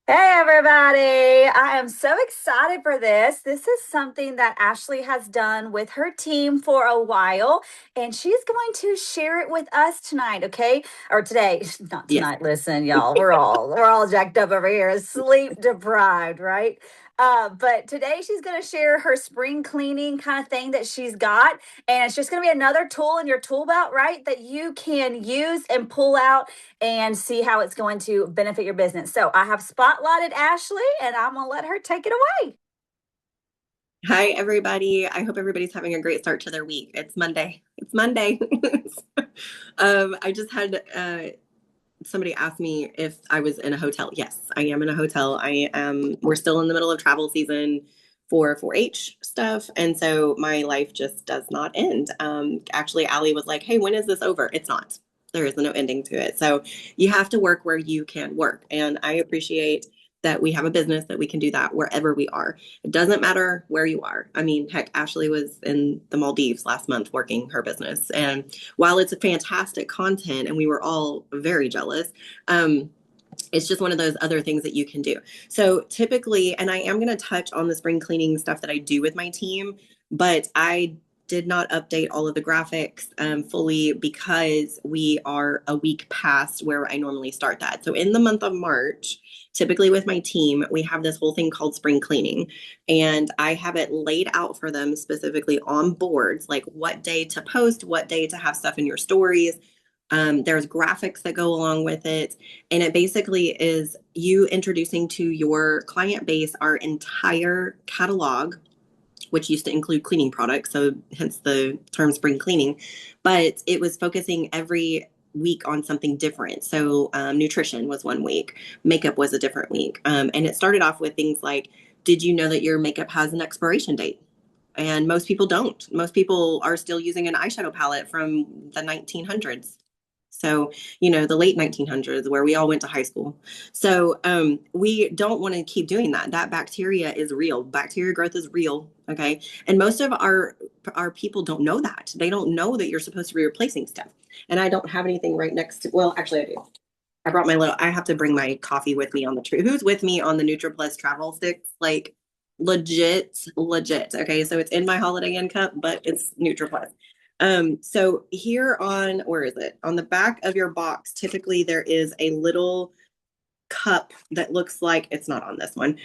Hey everybody! I am so excited for this. This is something that Ashley has done with her team for a while, and she's going to share it with us tonight, okay? Or today, not Yes. tonight. Listen, y'all, we're all jacked up over here, sleep deprived, right? But today she's going to share her spring cleaning kind of thing that she's got, and it's just going to be another tool in your tool belt, right? That you can use and pull out and see how it's going to benefit your business. So I have spotlighted Ashley and I'm going to let her take it away. Hi, everybody. I hope everybody's having a great start to their week. It's Monday. It's Monday. I just had somebody ask me if I was in a hotel. Yes, I am in a hotel. I am. We're still in the middle of travel season for 4-H stuff, and so my life just does not end. Actually, Allie was like, "Hey, when is this over?" It's not. There is no ending to it. So you have to work where you can work, and I appreciate that we have a business that we can do that wherever we are. It doesn't matter where you are. I mean, heck, Ashley was in the Maldives last month working her business, and while it's a fantastic content and we were all very jealous, um, it's just one of those other things that you can do. So typically, and I am going to touch on the spring cleaning stuff that I do with my team, but I did not update all of the graphics fully because we are a week past where I normally start that. So in the month of March, typically with my team, we have this whole thing called spring cleaning, and I have it laid out for them specifically on boards, like what day to post, what day to have stuff in your stories. There's graphics that go along with it. And it basically is you introducing to your client base our entire catalog, which used to include cleaning products. So hence the term spring cleaning. But it was focusing every week on something different. So nutrition was one week, makeup was a different week. And it started off with things like, did you know that your makeup has an expiration date? And most people don't. Most people are still using an eyeshadow palette from the 1900s. So, the late 1900s where we all went to high school. So, we don't want to keep doing that. That bacteria is real. Bacteria growth is real. Okay. And most of our people don't know that. They don't know that you're supposed to be replacing stuff. And I don't have anything right next to, well, actually I do. I brought I have to bring my coffee with me on the trip. Who's with me on the NutriPlus travel sticks? Like legit, legit. Okay. So it's in my Holiday Inn cup, but it's NutriPlus. So here on, where is it? On the back of your box, typically there is a little cup that looks like it's not on this one.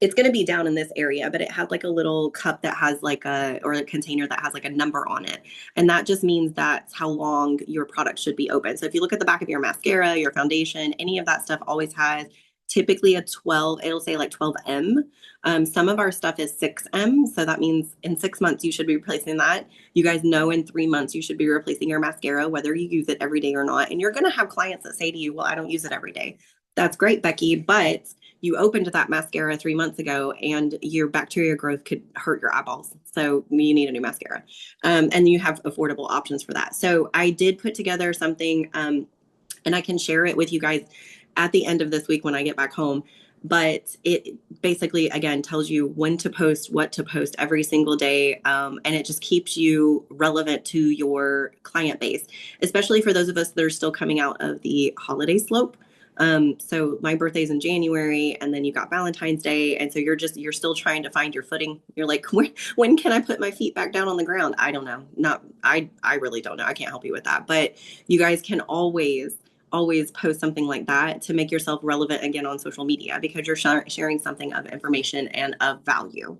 It's going to be down in this area, but it has like a little cup that has like or a container that has like a number on it. And that just means that's how long your product should be open. So if you look at the back of your mascara, your foundation, any of that stuff always has typically a 12, it'll say like 12M. Some of our stuff is 6M. So that means in 6 months, you should be replacing that. You guys know in 3 months, you should be replacing your mascara, whether you use it every day or not. And you're going to have clients that say to you, well, I don't use it every day. That's great, Becky, but you opened that mascara 3 months ago and your bacteria growth could hurt your eyeballs. So you need a new mascara. And you have affordable options for that. So I did put together something, and I can share it with you guys at the end of this week when I get back home. But it basically, again, tells you when to post, what to post every single day. And it just keeps you relevant to your client base, especially for those of us that are still coming out of the holiday slope. So my birthday's in January, and then you got Valentine's Day, and so you're still trying to find your footing. You're like, when can I put my feet back down on the ground? I don't know. Not I really don't know. I can't help you with that. But you guys can always post something like that to make yourself relevant again on social media because you're sharing something of information and of value.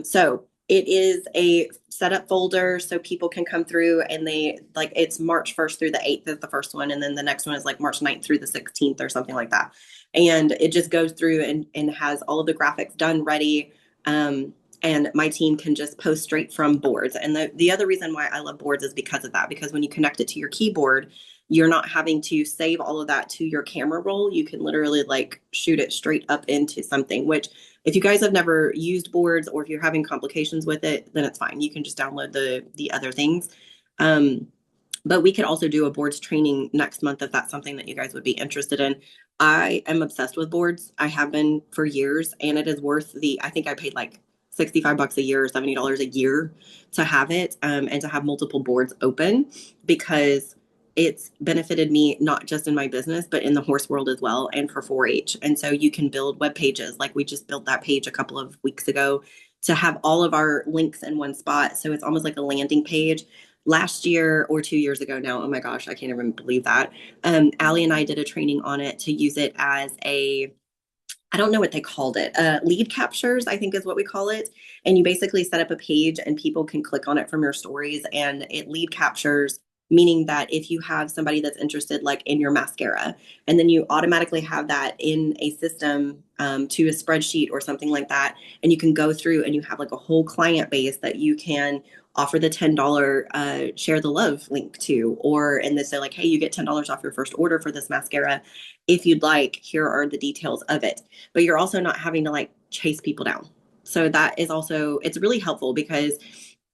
So it is a setup folder so people can come through and they like it's March 1st through the 8th is the first one. And then the next one is like March 9th through the 16th or something like that. And it just goes through and has all of the graphics done ready. And my team can just post straight from boards. And the other reason why I love boards is because of that, because when you connect it to your keyboard, you're not having to save all of that to your camera roll. You can literally like shoot it straight up into something, which if you guys have never used boards or if you're having complications with it, then it's fine. You can just download the other things. Um, but we could also do a boards training next month if that's something that you guys would be interested in. I am obsessed with boards. I have been for years, and it is worth I think I paid like $65 a year or $70 a year to have it and to have multiple boards open because it's benefited me not just in my business, but in the horse world as well, and for 4-H. And so you can build web pages. Like we just built that page a couple of weeks ago to have all of our links in one spot. So it's almost like a landing page. Last year or 2 years ago now, oh my gosh, I can't even believe that. Allie and I did a training on it to use it as a, I don't know what they called it. Lead captures, I think is what we call it. And you basically set up a page and people can click on it from your stories, and it lead captures, meaning that if you have somebody that's interested, like in your mascara, and then you automatically have that in a system to a spreadsheet or something like that. And you can go through and you have like a whole client base that you can offer the $10 share the love link to, or and they say like, hey, you get $10 off your first order for this mascara. If you'd like, here are the details of it. But you're also not having to like chase people down. So that is also, it's really helpful because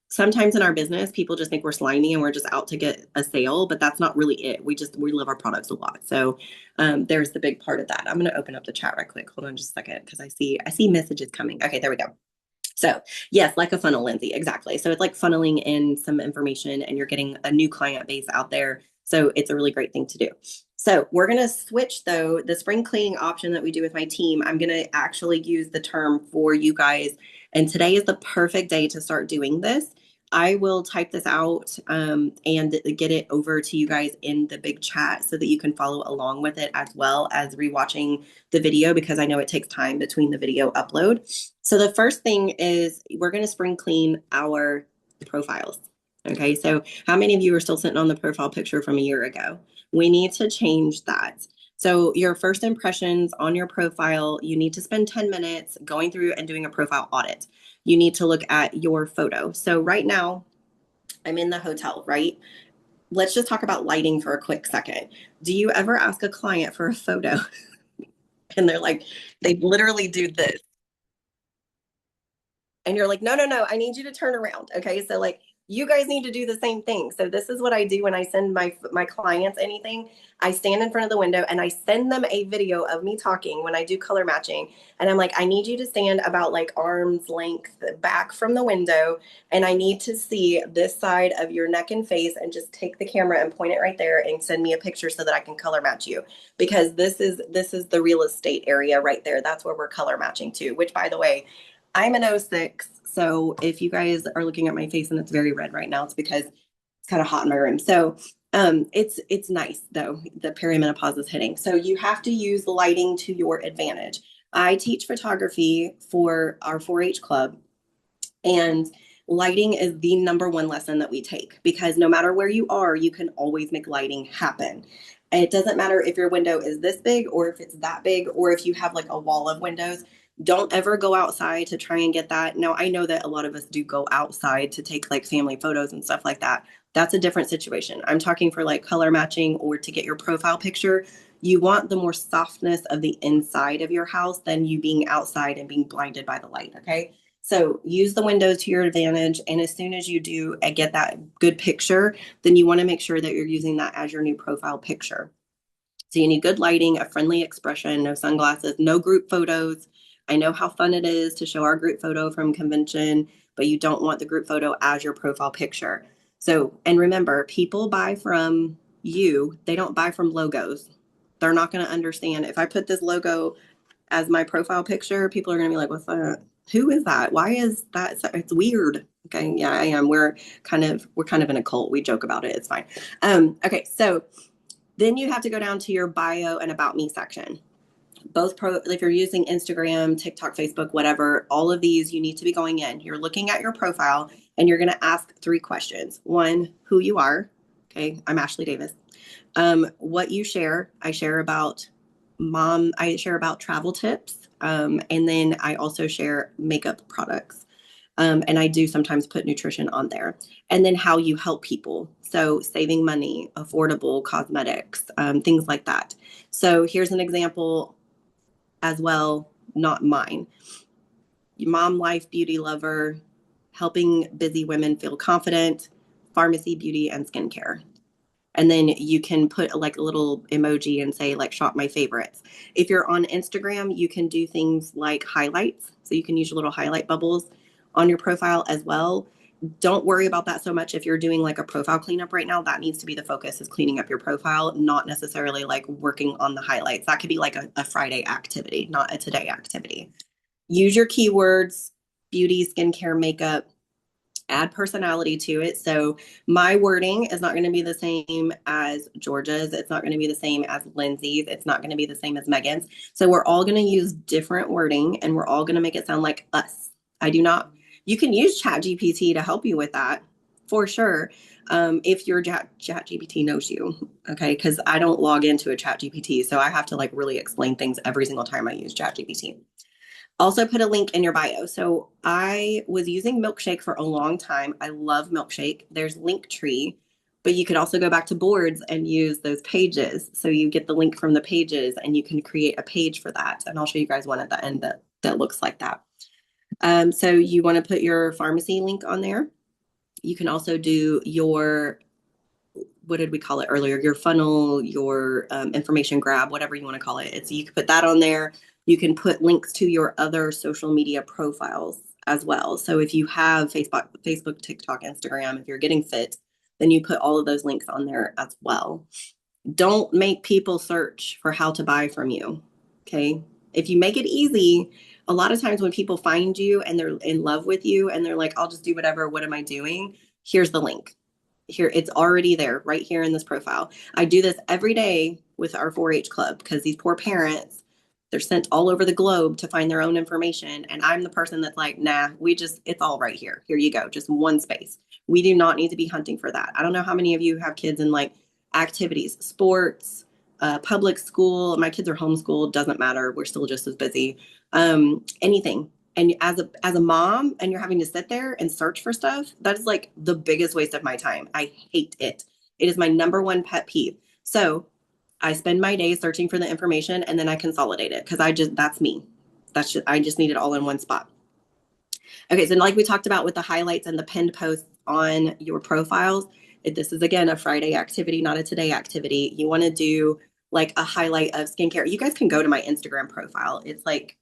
sometimes in our business, people just think we're slimy and we're just out to get a sale, but that's not really it. We love our products a lot. So there's the big part of that. I'm going to open up the chat right quick. Hold on just a second, because I see messages coming. Okay, there we go. So yes, like a funnel, Lindsay, exactly. So it's like funneling in some information and you're getting a new client base out there. So it's a really great thing to do. So we're going to switch though, the spring cleaning option that we do with my team. I'm going to actually use the term for you guys. And today is the perfect day to start doing this. I will type this out and get it over to you guys in the big chat so that you can follow along with it, as well as rewatching the video, because I know it takes time between the video upload. So the first thing is we're going to spring clean our profiles. Okay, so how many of you are still sitting on the profile picture from a year ago? We need to change that. So your first impressions on your profile, you need to spend 10 minutes going through and doing a profile audit. You need to look at your photo. So right now, I'm in the hotel, right? Let's just talk about lighting for a quick second. Do you ever ask a client for a photo? And they're like, they literally do this. And you're like, no, I need you to turn around. Okay. So like you guys need to do the same thing. So this is what I do when I send my clients anything. I stand in front of the window and I send them a video of me talking when I do color matching. And I'm like, I need you to stand about like arm's length back from the window. And I need to see this side of your neck and face, and just take the camera and point it right there and send me a picture so that I can color match you. Because this is the real estate area right there. That's where we're color matching to, which by the way, I'm an 06. So if you guys are looking at my face and it's very red right now, it's because it's kind of hot in my room. So it's nice though. The perimenopause is hitting. So you have to use the lighting to your advantage. I teach photography for our 4-H club, and lighting is the number one lesson that we take, because no matter where you are, you can always make lighting happen. And it doesn't matter if your window is this big or if it's that big, or if you have like a wall of windows. Don't ever go outside to try and get that. Now, I know that a lot of us do go outside to take like family photos and stuff like that. That's a different situation. I'm talking for like color matching or to get your profile picture. You want the more softness of the inside of your house than you being outside and being blinded by the light. Okay. So use the windows to your advantage. And as soon as you do get that good picture, then you want to make sure that you're using that as your new profile picture. So you need good lighting, a friendly expression, no sunglasses, no group photos. I know how fun it is to show our group photo from convention, but you don't want the group photo as your profile picture. So, and remember, people buy from you, they don't buy from logos. They're not going to understand. If I put this logo as my profile picture, people are going to be like, what's that? Who is that? Why is that? It's weird. Okay. Yeah, I am. We're kind of in a cult. We joke about it. It's fine. Okay. So then you have to go down to your bio and about me section. If you're using Instagram, TikTok, Facebook, whatever, all of these, you need to be going in. You're looking at your profile and you're going to ask 3 questions. 1, who you are. Okay. I'm Ashley Davis. What you share. I share about mom. I share about travel tips. And then I also share makeup products. And I do sometimes put nutrition on there. And then how you help people. So saving money, affordable cosmetics, things like that. So here's an example as well, not mine. Mom life, beauty lover, helping busy women feel confident, pharmacy, beauty, and skincare. And then you can put like a little emoji and say like shop my favorites. If you're on Instagram, you can do things like highlights. So you can use your little highlight bubbles on your profile as well. Don't worry about that so much if you're doing like a profile cleanup right now. That needs to be the focus, is cleaning up your profile, not necessarily like working on the highlights. That could be like a Friday activity, not a today activity. Use your keywords: beauty, skincare, makeup. Add personality to it. So my wording is not going to be the same as Georgia's. It's not going to be the same as Lindsay's. It's not going to be the same as Megan's. So we're all going to use different wording, and we're all going to make it sound like us. I do not, you can use ChatGPT to help you with that for sure. If your ChatGPT knows you, okay? Because I don't log into a ChatGPT, so I have to like really explain things every single time I use ChatGPT. Also put a link in your bio. So I was using Milkshake for a long time. I love Milkshake. There's Linktree, but you could also go back to boards and use those pages. So you get the link from the pages and you can create a page for that. And I'll show you guys one at the end that looks like that. So you want to put your pharmacy link on there. You can also do your, what did we call it earlier? Your funnel, your information grab, whatever you want to call it. You can put that on there. You can put links to your other social media profiles as well. So if you have Facebook, TikTok, Instagram, if you're getting fit, then you put all of those links on there as well. Don't make people search for how to buy from you. Okay. If you make it easy, a lot of times when people find you and they're in love with you and they're like, I'll just do whatever, what am I doing? Here's the link. Here, it's already there right here in this profile. I do this every day with our 4-H club because these poor parents, they're sent all over the globe to find their own information. And I'm the person that's like, nah, it's all right here. Here you go. Just one space. We do not need to be hunting for that. I don't know how many of you have kids in like activities, sports, public school. My kids are homeschooled, doesn't matter. We're still just as busy. Anything. And as a mom, and you're having to sit there and search for stuff, that is like the biggest waste of my time. I hate it. It is my number one pet peeve. So I spend my day searching for the information and then I consolidate it because that's me. I just need it all in one spot. Okay, so like we talked about with the highlights and the pinned posts on your profiles, this is again a Friday activity, not a today activity. You want to do like a highlight of skincare. You guys can go to my Instagram profile. It's like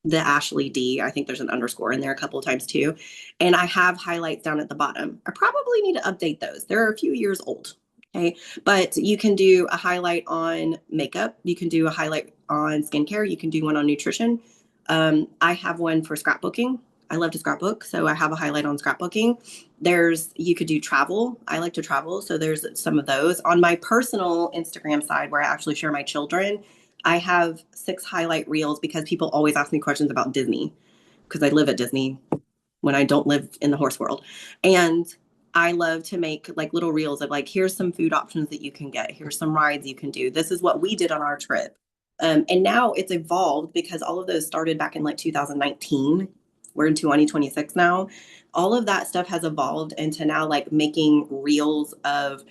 the Ashley D. I think there's an underscore in there a couple of times too. And I have highlights down at the bottom. I probably need to update those. They're a few years old. Okay. But you can do a highlight on makeup. You can do a highlight on skincare. You can do one on nutrition. I have one for scrapbooking. I love to scrapbook. So I have a highlight on scrapbooking. You could do travel. I like to travel. So there's some of those. On my personal Instagram side where I actually share my children, I have 6 highlight reels because people always ask me questions about Disney because I live at Disney when I don't live in the horse world. And I love to make like little reels of like, here's some food options that you can get. Here's some rides you can do. This is what we did on our trip. And now it's evolved because all of those started back in like 2019. We're in 2026 now. All of that stuff has evolved into now like making reels of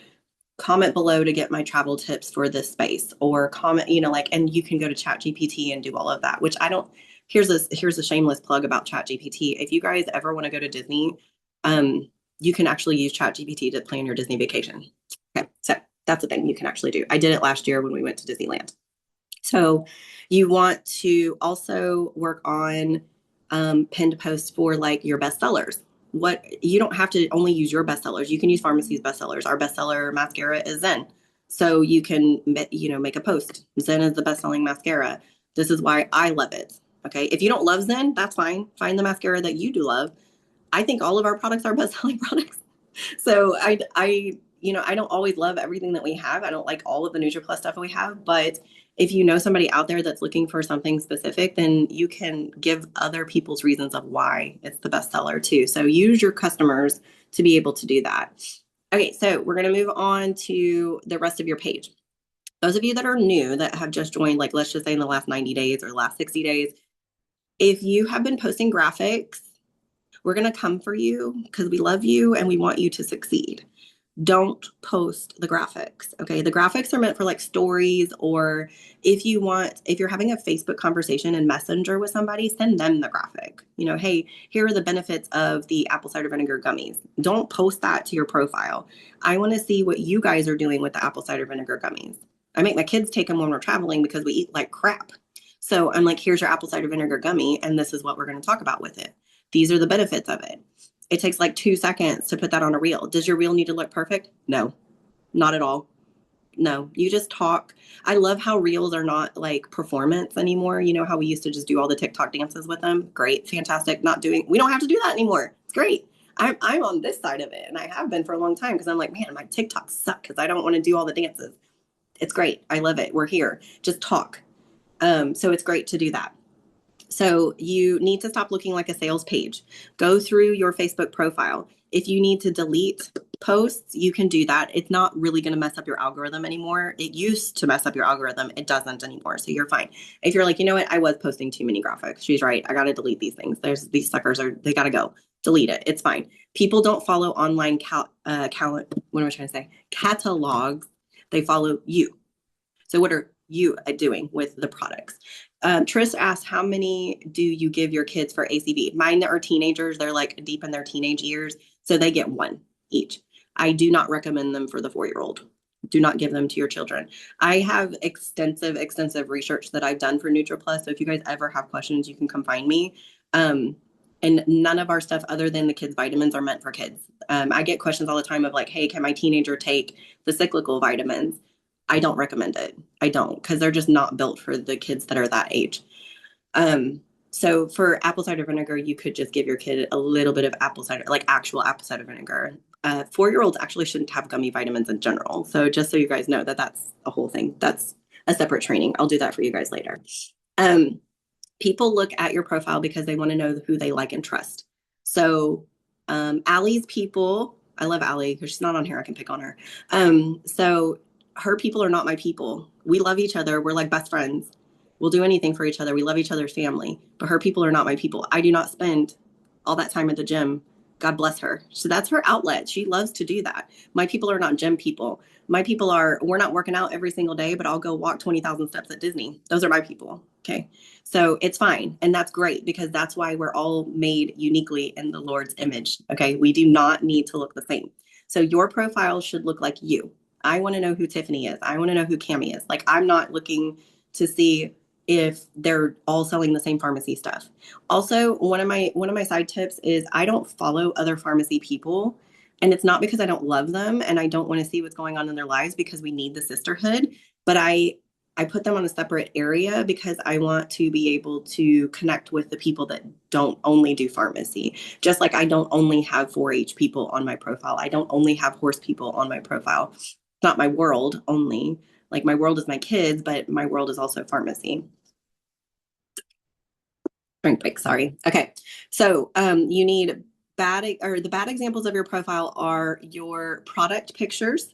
comment below to get my travel tips for this space, or comment, and you can go to ChatGPT and do all of that, which I don't. Here's a shameless plug about ChatGPT. If you guys ever want to go to Disney, you can actually use ChatGPT to plan your Disney vacation. Okay, so that's a thing you can actually do. I did it last year when we went to Disneyland. So you want to also work on pinned posts for like your bestsellers. You don't have to only use your bestsellers. You can use pharmacy's bestsellers. Our bestseller mascara is Zen. So you can, make a post. Zen is the best-selling mascara. This is why I love it. Okay. If you don't love Zen, that's fine. Find the mascara that you do love. I think all of our products are best-selling products. So I don't always love everything that we have. I don't like all of the NutriPlus stuff we have, but if you know somebody out there that's looking for something specific, then you can give other people's reasons of why it's the best seller too. So use your customers to be able to do that. Okay, so we're going to move on to the rest of your page. Those of you that are new that have just joined, like let's just say in the last 90 days or the last 60 days, if you have been posting graphics, we're going to come for you because we love you and we want you to succeed. Don't post the graphics. Okay. The graphics are meant for like stories, or if you're having a Facebook conversation and Messenger with somebody, send them the graphic. Hey, here are the benefits of the apple cider vinegar gummies. Don't post that to your profile. I want to see what you guys are doing with the apple cider vinegar gummies. I make my kids take them when we're traveling because we eat like crap. So I'm like, here's your apple cider vinegar gummy, and this is what we're going to talk about with it. These are the benefits of it. It takes like 2 seconds to put that on a reel. Does your reel need to look perfect? No, not at all. No, you just talk. I love how reels are not like performance anymore. You know how we used to just do all the TikTok dances with them? Great, fantastic. We don't have to do that anymore. It's great. I'm on this side of it, and I have been for a long time because I'm like, man, my TikToks suck because I don't want to do all the dances. It's great. I love it. We're here. Just talk. So it's great to do that. So you need to stop looking like a sales page. Go through your Facebook profile. If you need to delete posts, you can do that. It's not really going to mess up your algorithm anymore. It used to mess up your algorithm. It doesn't anymore. So you're fine. If you're like, you know what, I was posting too many graphics. She's right. I got to delete these things. These suckers they got to go. Delete it. It's fine. People don't follow online what am I trying to say? Catalogs. They follow you. So what are you doing with the products? Tris asked, how many do you give your kids for ACV? Mine that are teenagers, they're like deep in their teenage years, so they get one each. I do not recommend them for the 4-year-old. Do not give them to your children. I have extensive research that I've done for NutriPlus. So if you guys ever have questions, you can come find me. And none of our stuff other than the kids' vitamins are meant for kids. I get questions all the time of like, hey, can my teenager take the cyclical vitamins? I don't recommend it. I don't, because they're just not built for the kids that are that age. So for apple cider vinegar, you could just give your kid a little bit of apple cider, like actual apple cider vinegar. 4-year-olds actually shouldn't have gummy vitamins in general. So just so you guys know that's a whole thing. That's a separate training. I'll do that for you guys later. People look at your profile because they want to know who they like and trust. So Allie's people, I love Allie because she's not on here. I can pick on her. So her people are not my people. We love each other. We're like best friends. We'll do anything for each other. We love each other's family, but her people are not my people. I do not spend all that time at the gym. God bless her. So that's her outlet. She loves to do that. My people are not gym people. My people we're not working out every single day, but I'll go walk 20,000 steps at Disney. Those are my people. Okay. So it's fine. And that's great because that's why we're all made uniquely in the Lord's image. Okay. We do not need to look the same. So your profile should look like you. I want to know who Tiffany is. I want to know who Cami is. Like, I'm not looking to see if they're all selling the same pharmacy stuff. Also, one of my side tips is I don't follow other pharmacy people. And it's not because I don't love them and I don't want to see what's going on in their lives because we need the sisterhood. But I put them on a separate area because I want to be able to connect with the people that don't only do pharmacy. Just like I don't only have 4-H people on my profile. I don't only have horse people on my profile. Not my world only. Like my world is my kids, but my world is also pharmacy. Drink break, sorry. Okay. So you need the bad examples of your profile are your product pictures,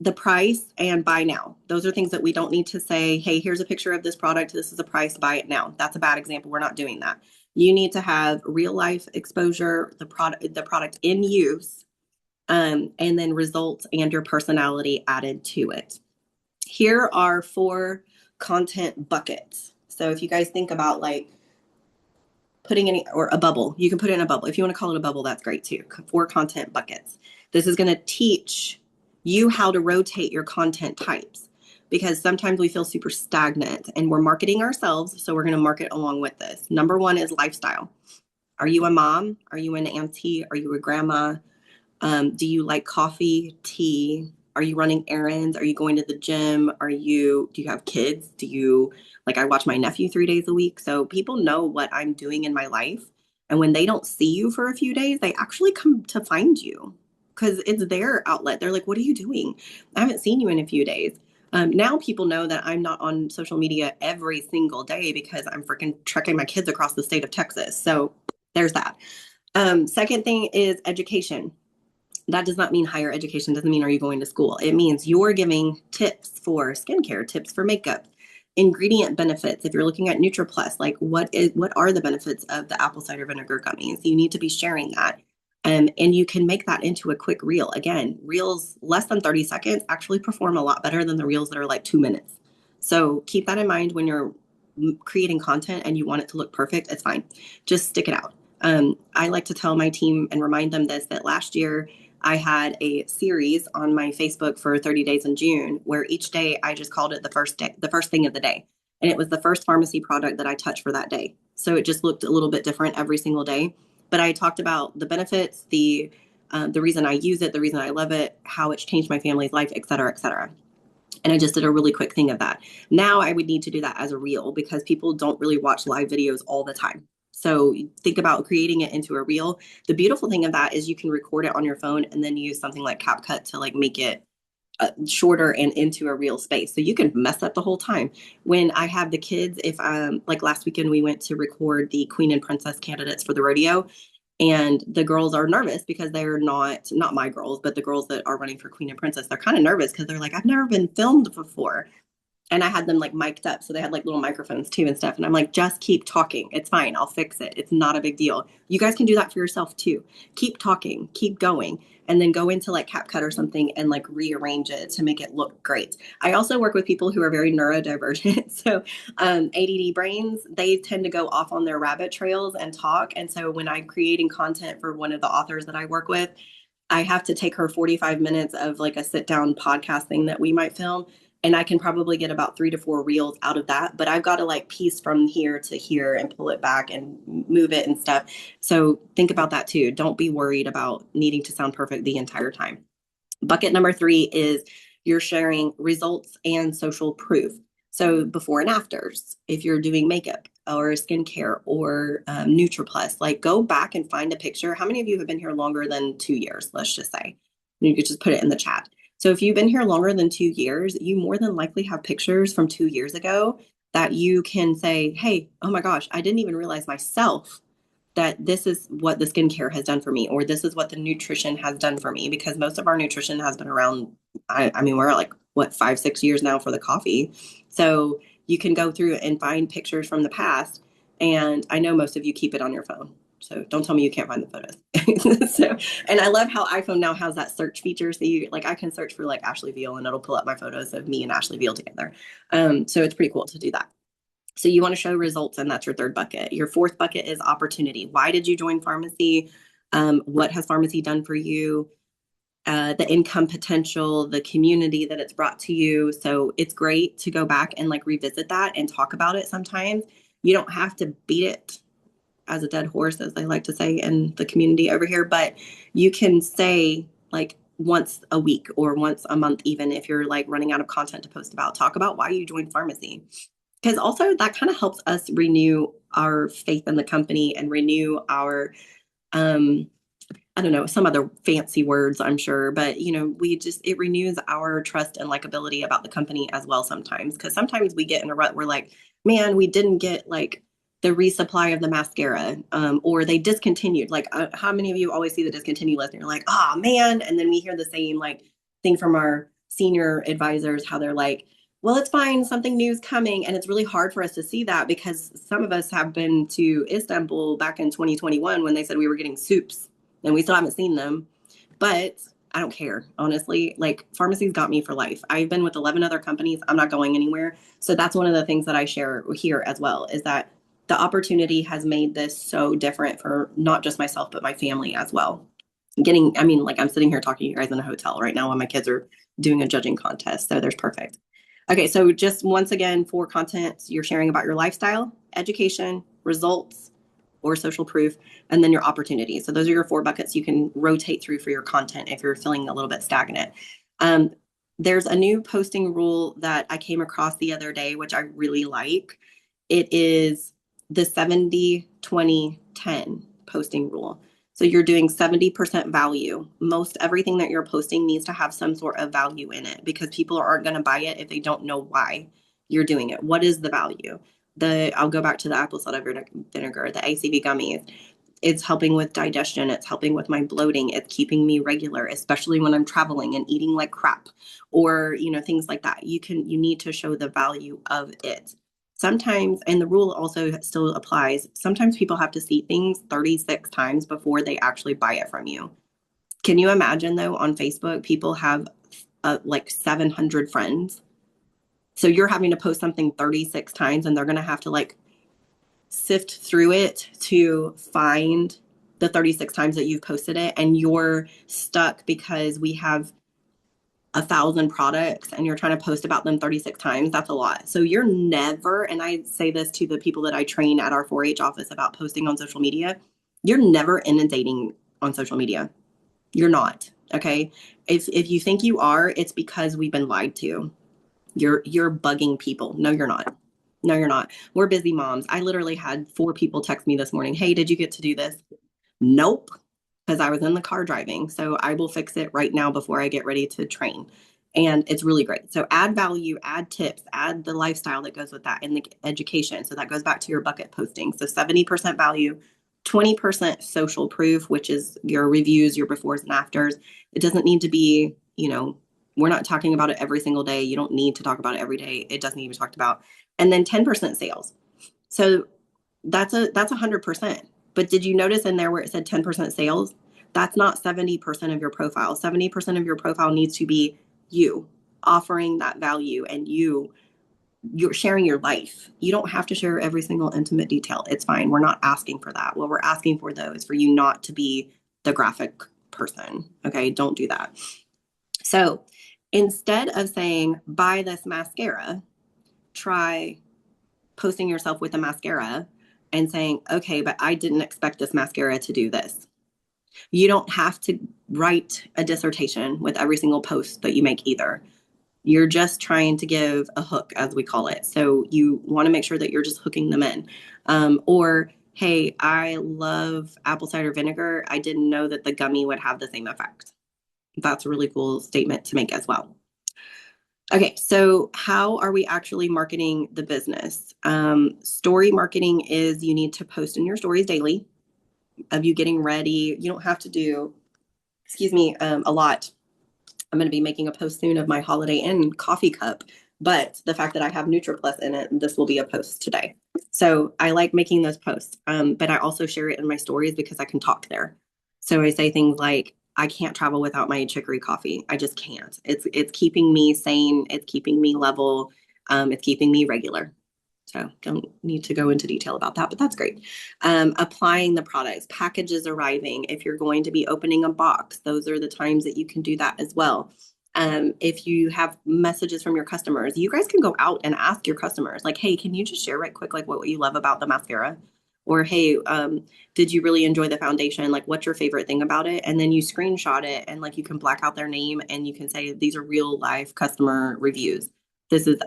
the price, and buy now. Those are things that we don't need to say, hey, here's a picture of this product. This is a price, buy it now. That's a bad example. We're not doing that. You need to have real life exposure, the product in use, and then results and your personality added to it. Here are 4 content buckets. So if you guys think about like putting or a bubble, you can put it in a bubble. If you want to call it a bubble, that's great too. 4 content buckets. This is going to teach you how to rotate your content types because sometimes we feel super stagnant and we're marketing ourselves. So we're going to market along with this. Number 1 is lifestyle. Are you a mom? Are you an auntie? Are you a grandma? Do you like coffee, tea? Are you running errands? Are you going to the gym? Do you have kids? I watch my nephew 3 days a week. So people know what I'm doing in my life. And when they don't see you for a few days, they actually come to find you because it's their outlet. They're like, what are you doing? I haven't seen you in a few days. Now people know that I'm not on social media every single day because I'm freaking trekking my kids across the state of Texas. So there's that. Second thing is education. That does not mean higher education. Doesn't mean are you going to school. It means you're giving tips for skincare, tips for makeup, ingredient benefits. If you're looking at NutriPlus, like what are the benefits of the apple cider vinegar gummies? You need to be sharing that. And you can make that into a quick reel. Again, reels less than 30 seconds actually perform a lot better than the reels that are like 2 minutes. So keep that in mind when you're creating content and you want it to look perfect. It's fine. Just stick it out. I like to tell my team and remind them that last year I had a series on my Facebook for 30 days in June where each day I just called it the first thing of the day. And it was the first pharmacy product that I touched for that day. So it just looked a little bit different every single day. but I talked about the benefits, the reason I use it, the reason I love it, how it's changed my family's life, et cetera, et cetera. And I just did a really quick thing of that. Now I would need to do that as a reel because people don't really watch live videos all the time. So think about creating it into a reel. The beautiful thing of that is you can record it on your phone and then use something like CapCut to like make it shorter and into a real space. So you can mess up the whole time. When I have the kids, if like last weekend we went to record the Queen and Princess candidates for the rodeo, and the girls are nervous because they're not my girls, but the girls that are running for Queen and Princess, they're kind of nervous because they're like, I've never been filmed before. And I had them like mic'd up. So they had like little microphones too and stuff. And I'm like, just keep talking. It's fine. I'll fix it. It's not a big deal. You guys can do that for yourself too. Keep talking, keep going, and then go into like CapCut or something and like rearrange it to make it look great. I also work with people who are very neurodivergent. So ADD brains, they tend to go off on their rabbit trails and talk. And so when I'm creating content for one of the authors that I work with, I have to take her 45 minutes of like a sit down podcast thing that we might film, and I can probably get about 3 to 4 reels out of that. But I've got to like piece from here to here and pull it back and move it and stuff. So think about that too. Don't be worried about needing to sound perfect the entire time. Bucket number 3 is you're sharing results and social proof. So before and afters, if you're doing makeup or skincare or NutriPlus, like go back and find a picture. How many of you have been here longer than 2 years? Let's just say. You could just put it in the chat. So if you've been here longer than 2 years, you more than likely have pictures from 2 years ago that you can say, hey, oh my gosh, I didn't even realize myself that this is what the skincare has done for me, or this is what the nutrition has done for me, because most of our nutrition has been around. I mean, we're like, what, 5, 6 years now for the coffee. So you can go through and find pictures from the past. And I know most of you keep it on your phone. So don't tell me you can't find the photos. So, and I love how iPhone now has that search feature. So you like, I can search for like Ashley Veal and it'll pull up my photos of me and Ashley Veal together. So it's pretty cool to do that. So you want to show results, and that's your 3rd bucket. Your 4th bucket is opportunity. Why did you join pharmacy? What has pharmacy done for you? The income potential, the community that it's brought to you. So it's great to go back and like revisit that and talk about it sometimes. You don't have to beat it as a dead horse, as they like to say in the community over here, but you can say like once a week or once a month, even if you're like running out of content to post about, talk about why you joined pharmacy. Because also that kind of helps us renew our faith in the company and renew our I don't know, some other fancy words, I'm sure, but you know, it renews our trust and likability about the company as well sometimes. Because sometimes we get in a rut, we're like, man, we didn't get like the resupply of the mascara, or they discontinued. Like, how many of you always see the discontinued list and you're like, oh man, and then we hear the same like thing from our senior advisors, how they're like, well, it's fine, something new's coming. And it's really hard for us to see that because some of us have been to Istanbul back in 2021 when they said we were getting soups, and we still haven't seen them. But I don't care, honestly. Like, pharmacy's got me for life. I've been with 11 other companies. I'm not going anywhere. So that's one of the things that I share here as well, is that the opportunity has made this so different for not just myself, but my family as well. I mean, like, I'm sitting here talking to you guys in a hotel right now when my kids are doing a judging contest. So there's perfect. Okay, so just once again, for content, you're sharing about your lifestyle, education, results, or social proof, and then your opportunities. So those are your 4 buckets you can rotate through for your content if you're feeling a little bit stagnant. There's a new posting rule that I came across the other day, which I really like. It is the 70-20-10 posting rule. So you're doing 70% value. Most everything that you're posting needs to have some sort of value in it, because people aren't going to buy it if they don't know why you're doing it. What is the value? I'll go back to the apple cider vinegar, the ACV gummies. It's helping with digestion. It's helping with my bloating. It's keeping me regular, especially when I'm traveling and eating like crap, or, you know, things like that. You need to show the value of it. Sometimes, and the rule also still applies, sometimes people have to see things 36 times before they actually buy it from you. Can you imagine, though, on Facebook, people have like 700 friends. So you're having to post something 36 times, and they're going to have to like sift through it to find the 36 times that you've posted it. And you're stuck because we have 1,000 products and you're trying to post about them 36 times. That's a lot. So you're never, and I say this to the people that I train at our 4-H office about posting on social media, You're never inundating on social media. You're not. Okay. If you think you are, it's because we've been lied to. You're bugging people. No, you're not. No, you're not. We're busy moms. I literally had 4 people text me this morning. Hey, did you get to do this? Nope, because I was in the car driving. So I will fix it right now before I get ready to train. And it's really great. So add value, add tips, add the lifestyle that goes with that, and the education. So that goes back to your bucket posting. So 70% value, 20% social proof, which is your reviews, your befores and afters. It doesn't need to be, we're not talking about it every single day. You don't need to talk about it every day. It doesn't need to be talked about. And then 10% sales. So that's 100%. But did you notice in there where it said 10% sales? That's not 70% of your profile. 70% of your profile needs to be you offering that value, and you're sharing your life. You don't have to share every single intimate detail. It's fine. We're not asking for that. What we're asking for, though, is for you not to be the graphic person. Okay, don't do that. So instead of saying, buy this mascara, try posting yourself with a mascara and saying, okay, but I didn't expect this mascara to do this. You don't have to write a dissertation with every single post that you make either. You're just trying to give a hook, as we call it. So you want to make sure that you're just hooking them in. Or, hey, I love apple cider vinegar. I didn't know that the gummy would have the same effect. That's a really cool statement to make as well. Okay, so how are we actually marketing the business? Story marketing is you need to post in your stories daily of you getting ready. You don't have to do, a lot. I'm going to be making a post soon of my Holiday Inn coffee cup, but the fact that I have NutriPlus in it, this will be a post today. So I like making those posts, but I also share it in my stories because I can talk there. So I say things like, I can't travel without my chicory coffee. I just can't. It's keeping me sane. It's keeping me level. It's keeping me regular. So don't need to go into detail about that, but that's great. Applying the products, packages arriving. If you're going to be opening a box, those are the times that you can do that as well. If you have messages from your customers, you guys can go out and ask your customers, like, hey, can you just share right quick, like what you love about the mascara? Or, hey, did you really enjoy the foundation? Like, what's your favorite thing about it? And then you screenshot it, and like you can black out their name, and you can say, these are real life customer reviews.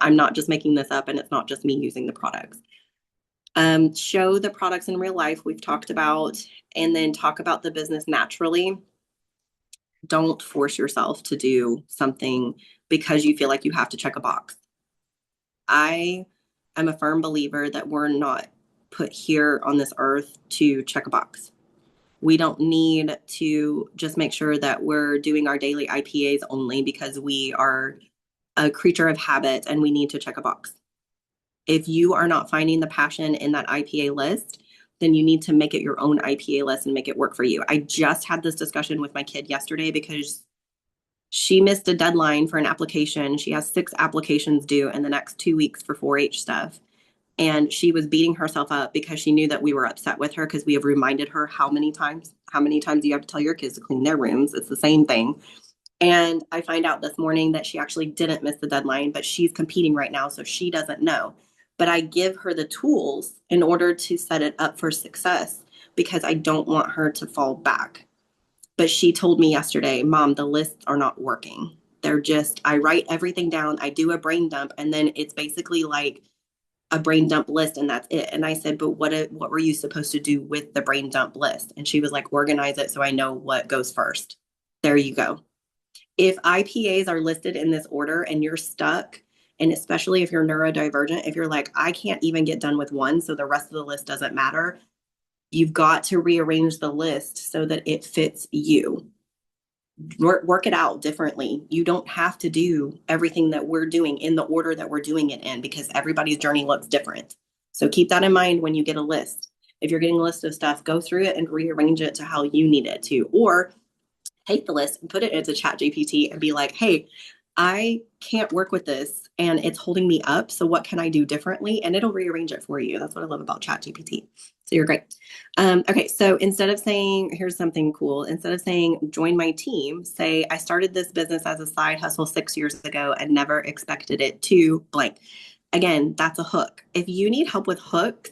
I'm not just making this up, and it's not just me using the products. Show the products in real life, we've talked about, and then talk about the business naturally. Don't force yourself to do something because you feel like you have to check a box. I am a firm believer that we're not put here on this earth to check a box. We don't need to just make sure that we're doing our daily IPAs only because we are a creature of habit and we need to check a box. If you are not finding the passion in that IPA list, then you need to make it your own IPA list and make it work for you. I just had this discussion with my kid yesterday because she missed a deadline for an application. She has 6 applications due in the next 2 weeks for 4-H stuff. And she was beating herself up because she knew that we were upset with her because we have reminded her how many times you have to tell your kids to clean their rooms. It's the same thing. And I find out this morning that she actually didn't miss the deadline, but she's competing right now, so she doesn't know. But I give her the tools in order to set it up for success because I don't want her to fall back. But she told me yesterday, Mom, the lists are not working. I write everything down, I do a brain dump, and then it's basically like a brain dump list and that's it. And I said, but what were you supposed to do with the brain dump list? And she was like, organize it so I know what goes first. There you go. If IPAs are listed in this order and you're stuck, and especially if you're neurodivergent, if you're like, I can't even get done with one, so the rest of the list doesn't matter, you've got to rearrange the list so that it fits you. Work it out differently. You don't have to do everything that we're doing in the order that we're doing it in because everybody's journey looks different. So keep that in mind when you get a list. If you're getting a list of stuff, go through it and rearrange it to how you need it to. Or take the list and put it into ChatGPT and be like, hey, I can't work with this and it's holding me up. So what can I do differently? And it'll rearrange it for you. That's what I love about ChatGPT. So you're great. Okay. So instead of saying, here's something cool, instead of saying, join my team, say, I started this business as a side hustle 6 years ago and never expected it to blank. Again, that's a hook. If you need help with hooks,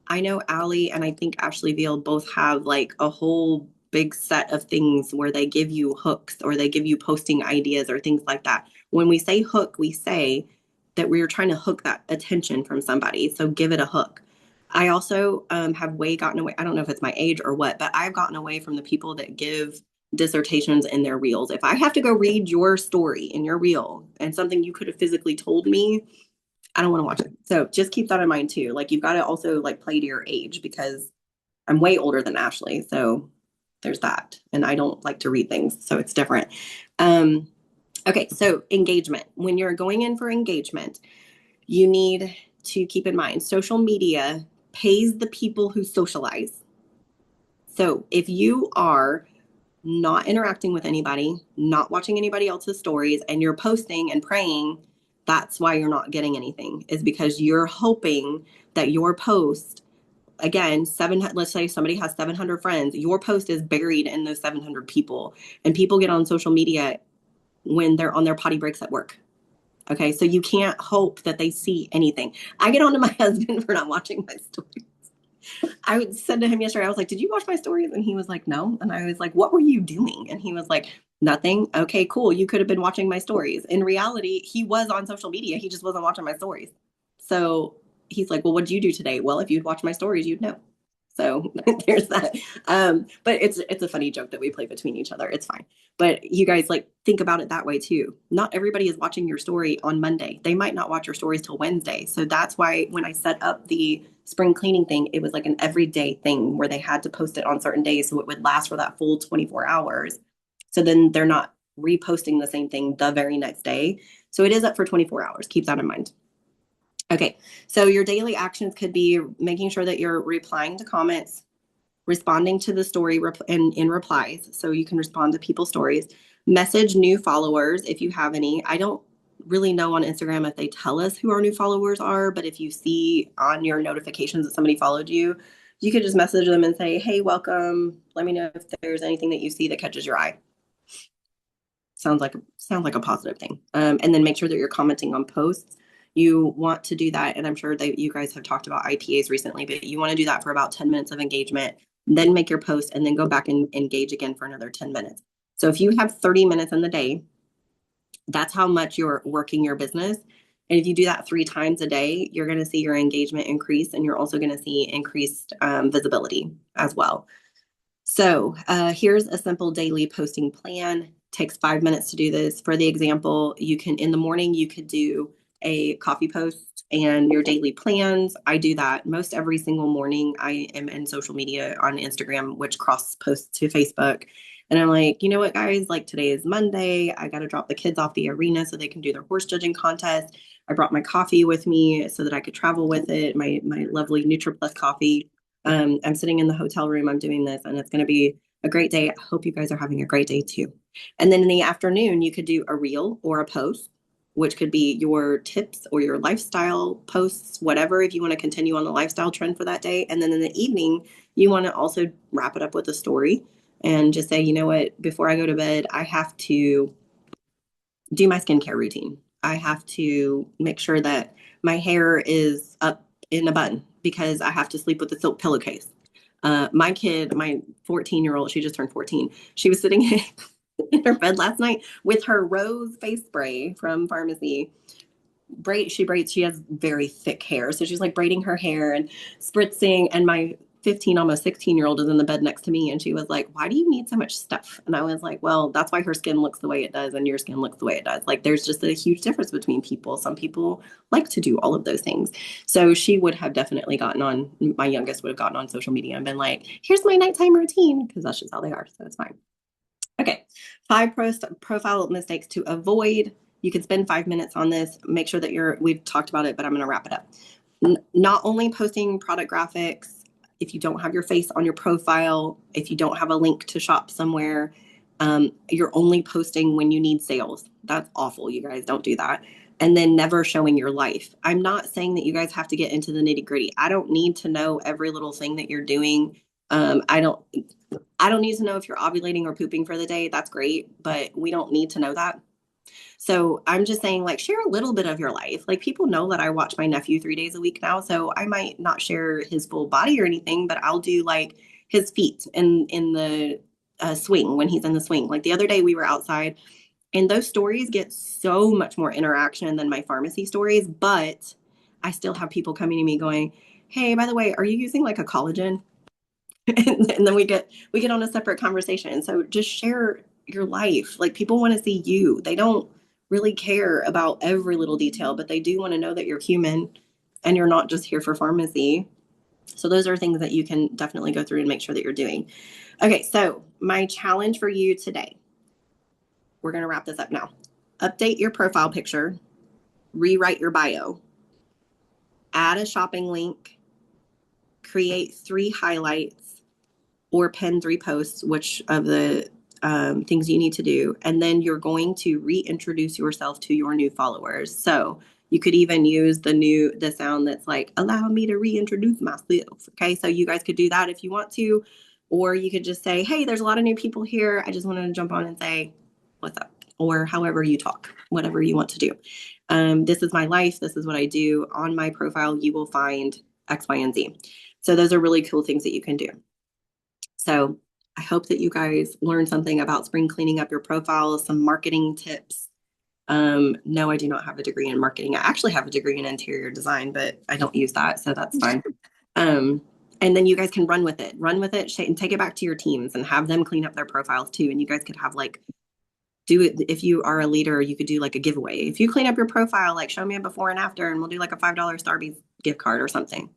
I know Allie and I think Ashley Veal both have like a whole big set of things where they give you hooks or they give you posting ideas or things like that. When we say hook, we say that we are trying to hook that attention from somebody. So give it a hook. I also have way gotten away. I don't know if it's my age or what, but I've gotten away from the people that give dissertations in their reels. If I have to go read your story in your reel and something you could have physically told me, I don't want to watch it. So just keep that in mind too. Like you've got to also like play to your age because I'm way older than Ashley. So there's that. And I don't like to read things. So it's different. Um, okay. So engagement. When you're going in for engagement, you need to keep in mind social media pays the people who socialize. So if you are not interacting with anybody, not watching anybody else's stories, and you're posting and praying, that's why you're not getting anything, is because you're hoping that your post, again, let's say somebody has 700 friends, your post is buried in those 700 people. And people get on social media when they're on their potty breaks at work. Okay, so you can't hope that they see anything. I get on to my husband for not watching my stories. I said to him yesterday, I was like, did you watch my stories? And he was like, no. And I was like, what were you doing? And he was like, nothing. Okay, cool. You could have been watching my stories. In reality, he was on social media. He just wasn't watching my stories. So he's like, well, what did you do today? Well, if you'd watch my stories, you'd know. So there's that. But it's a funny joke that we play between each other. It's fine. But you guys like think about it that way too. Not everybody is watching your story on Monday. They might not watch your stories till Wednesday. So that's why when I set up the spring cleaning thing, it was like an everyday thing where they had to post it on certain days so it would last for that full 24 hours. So then they're not reposting the same thing the very next day. So it is up for 24 hours. Keep that in mind. Okay, so your daily actions could be making sure that you're replying to comments, responding to the story in replies, so you can respond to people's stories, message new followers if you have any. I don't really know on Instagram if they tell us who our new followers are, but if you see on your notifications that somebody followed you, you could just message them and say, hey, welcome. Let me know if there's anything that you see that catches your eye. Sounds like a positive thing. And then make sure that you're commenting on posts. You want to do that, and I'm sure that you guys have talked about IPAs recently, but you want to do that for about 10 minutes of engagement, then make your post, and then go back and engage again for another 10 minutes. So if you have 30 minutes in the day, that's how much you're working your business. And if you do that 3 times a day, you're going to see your engagement increase, and you're also going to see increased visibility as well. So here's a simple daily posting plan. Takes 5 minutes to do this. For the example, you can, in the morning, you could do a coffee post and your daily plans. I do that most every single morning. I am in social media on Instagram, which cross posts to Facebook. And I'm like, you know what, guys, like today is Monday. I got to drop the kids off the arena so they can do their horse judging contest. I brought my coffee with me so that I could travel with it, my lovely NutriPlus coffee. I'm sitting in the hotel room, I'm doing this, and it's going to be a great day. I hope you guys are having a great day too. And then in the afternoon, you could do a reel or a post, which could be your tips or your lifestyle posts, whatever, if you want to continue on the lifestyle trend for that day. And then in the evening, you want to also wrap it up with a story and just say, you know what, before I go to bed, I have to do my skincare routine. I have to make sure that my hair is up in a bun because I have to sleep with a silk pillowcase. My kid, my 14-year-old, she just turned 14. She was sitting in her bed last night with her rose face spray from pharmacy. She has very thick hair. So she's like braiding her hair and spritzing. And my 15, almost 16-year-old is in the bed next to me. And she was like, why do you need so much stuff? And I was like, well, that's why her skin looks the way it does and your skin looks the way it does. Like there's just a huge difference between people. Some people like to do all of those things. So she would have definitely gotten on, my youngest would have gotten on social media and been like, here's my nighttime routine, because that's just how they are. So it's fine. Okay, 5 profile mistakes to avoid. You can spend 5 minutes on this. Make sure that we've talked about it, but I'm going to wrap it up. Not only posting product graphics, if you don't have your face on your profile, if you don't have a link to shop somewhere, you're only posting when you need sales. That's awful. You guys don't do that. And then never showing your life. I'm not saying that you guys have to get into the nitty gritty. I don't need to know every little thing that you're doing. I don't need to know if you're ovulating or pooping for the day. That's great, but we don't need to know that. So I'm just saying, like, share a little bit of your life. Like, people know that I watch my nephew 3 days a week now, so I might not share his full body or anything, but I'll do like his feet in the swing when he's in the swing. Like the other day, we were outside, and those stories get so much more interaction than my pharmacy stories, but I still have people coming to me going, "Hey, by the way, are you using like a collagen?" And then we get on a separate conversation. So just share your life. Like people want to see you. They don't really care about every little detail, but they do want to know that you're human and you're not just here for pharmacy. So those are things that you can definitely go through and make sure that you're doing. Okay, so my challenge for you today, we're going to wrap this up now. Update your profile picture, rewrite your bio, add a shopping link, create 3 highlights, or pin 3 posts, which of the things you need to do. And then you're going to reintroduce yourself to your new followers. So you could even use the sound that's like, allow me to reintroduce myself. Okay. So you guys could do that if you want to, or you could just say, hey, there's a lot of new people here. I just wanted to jump on and say, what's up? Or however you talk, whatever you want to do. This is my life. This is what I do. On my profile, you will find X, Y, and Z. So those are really cool things that you can do. So I hope that you guys learned something about spring cleaning up your profile, some marketing tips. No, I do not have a degree in marketing. I actually have a degree in interior design, but I don't use that, so that's fine. And then you guys can run with it, and take it back to your teams and have them clean up their profiles too. And you guys could have like, do it if you are a leader, you could do like a giveaway. If you clean up your profile, like show me a before and after, and we'll do like a $5 Starbucks gift card or something.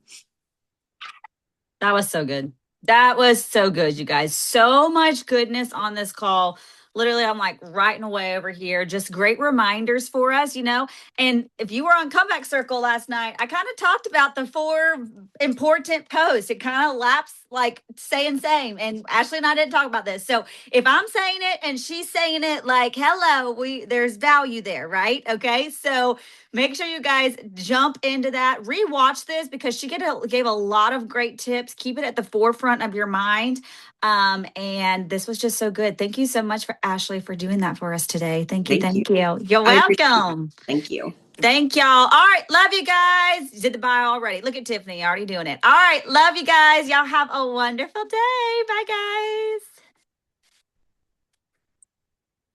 That was so good. That was so good, you guys. So much goodness on this call. Literally, I'm like writing away over here. Just great reminders for us, you know. And if you were on Comeback Circle last night, I kind of talked about the 4 important posts. It kind of laps like saying same. And Ashley and I didn't talk about this. So if I'm saying it and she's saying it, like, hello, there's value there, right? Okay. So make sure you guys jump into that. Rewatch this because she gave a lot of great tips. Keep it at the forefront of your mind. And this was just so good. Thank you so much for Ashley for doing that for us today. Thank you. Thank you. You're welcome. Thank you. Thank y'all. All right. Love you guys. Did the bio already. Look at Tiffany already doing it. All right. Love you guys. Y'all have a wonderful day. Bye, guys.